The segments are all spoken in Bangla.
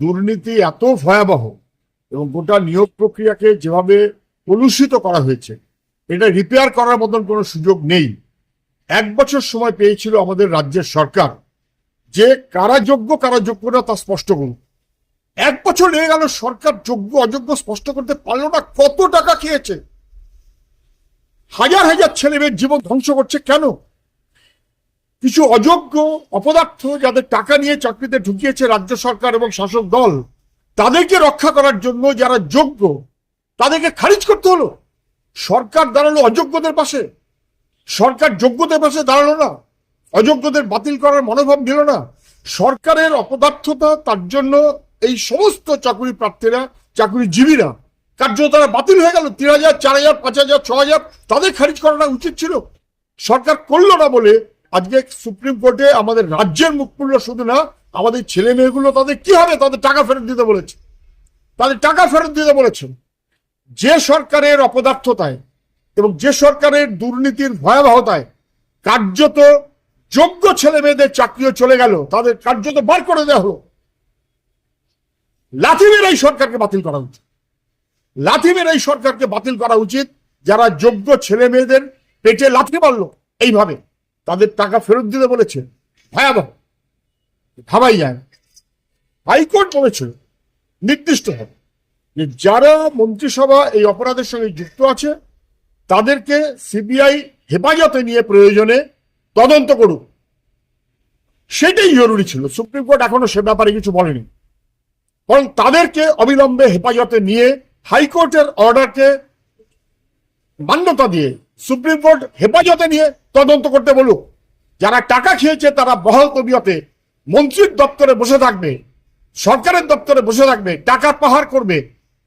দুর্নীতি এত ভয়াবহ এবং গোটা নিয়োগ প্রক্রিয়াকে যেভাবে কলুষিত করা হয়েছে, এটা রিপেয়ার করার মতন কোনো সুযোগ নেই। 1 বছর সময় পেয়েছিল আমাদের রাজ্যের সরকার যে কারা যোগ্য কারা যোগ্য না তা স্পষ্ট করুন। 1 বছর লেগে গেল, সরকার যোগ্য অযোগ্য স্পষ্ট করতে পারলো না। কত টাকা খেয়েছে, হাজার হাজার ছেলে মেয়ের জীবন ধ্বংস করছে। কেন? কিছু অযোগ্য অপদার্থ যাদের টাকা নিয়ে চাকরিতে ঢুকিয়েছে রাজ্য সরকার এবং শাসক দল, তাদেরকে রক্ষা করার জন্য যারা যোগ্য তাদেরকে খারিজ করতে হলো। সরকার দাঁড়ালো অযোগ্যদের পাশে, সরকার যোগ্যদের পাশে দাঁড়ালো না, অযোগ্যদের বাতিল করার মনোভাব নিল না। সরকারের অপদার্থতা, তার জন্য এই সমস্ত চাকরি প্রার্থীরা, চাকরিজীবীরা কার্যত তারা বাতিল হয়ে গেল। 3,000, 4,000, 5,000, 6,000 তাদের খারিজ করাটা উচিত ছিল। সরকার করলো না বলে আজকে সুপ্রিম কোর্টে আমাদের রাজ্যের মুখ পুরল। শুধু না, আমাদের ছেলে মেয়েগুলো তাদের কি হবে, তাদের টাকা ফেরত দিতে বলেছে, তাদের টাকা ফেরত দিতে বলেছেন। যে সরকারের অপদার্থতায় এবং যে সরকারের দুর্নীতির ভয়াবহতায় কার্যত যোগ্য ছেলে মেয়েদের চাকরিও চলে গেল, তাদের কার্যত বার করে দেওয়া হলো। লাথি মেরে এই সরকারকে বাতিল করা উচিত, লাথি মেরে এই সরকারকে বাতিল করা উচিত। যারা যোগ্য ছেলে মেয়েদের পেটে লাথি মারলো এইভাবে, তাদের টাকা ফেরত দিতে বলেছে। ভয়াবহ, ভাবাই যায় না। হাইকোর্ট বলেছিল নির্দিষ্ট হবে যে যারা মন্ত্রিসভা এই অপরাধের সঙ্গে যুক্ত আছে তাদেরকে সিবিআই হেফাজতে নিয়ে প্রয়োজনে তদন্ত করুক। সেটাই জরুরি ছিল। সুপ্রিম কোর্ট এখনো সে ব্যাপারে কিছু বলেনি, বরং তাদেরকে অবিলম্বে হেফাজতে নিয়ে হাইকোর্টের অর্ডারকে মান্যতা দিয়ে সুপ্রিম কোর্ট হেফাজতে নিয়ে তদন্ত করতে বলুক। যারা টাকা খেয়েছে তারা বহাল তবিয়তে মন্ত্রীর দপ্তরে বসে থাকবে, সরকারের দপ্তরে বসে থাকবে, টাকা পাহাড় করবে,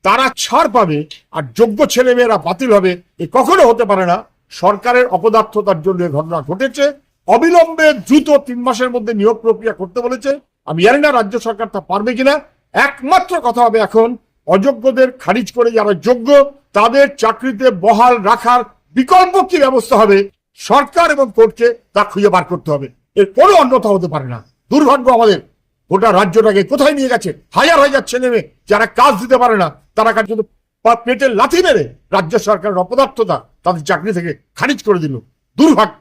তারা ছাড় পাবে, আর যোগ্য ছেলে মেয়েরা বাতিল হবে। এ কখনো হতে পারে না। সরকারের অপদার্থতার জন্য ঘটনা ঘটেছে। অবিলম্বে দ্রুত 3 মাসের মধ্যে নিয়োগ প্রক্রিয়া করতে বলেছে। আমি জানি না রাজ্য সরকার তা পারবে কিনা। একমাত্র কথা হবে এখন অযোগ্যদের খারিজ করে যারা যোগ্য তাদের চাকরিতে বহাল রাখার বিকল্প কি ব্যবস্থা হবে, সরকার এবং কোর্টকে তা খুঁজে বার করতে হবে। এর কোনো অন্যথা হতে পারে না। দুর্ভাগ্য আমাদের, গোটা রাজ্যটাকে কোথায় নিয়ে গেছে। হাজার হাজার ছেলে মেয়ে যারা কাজ দিতে পারে না, তারা কার্যত পেটের লাথি মেরে রাজ্য সরকারের অপদার্থতা তাদের চাকরি থেকে খারিজ করে দিল। দুর্ভাগ্য।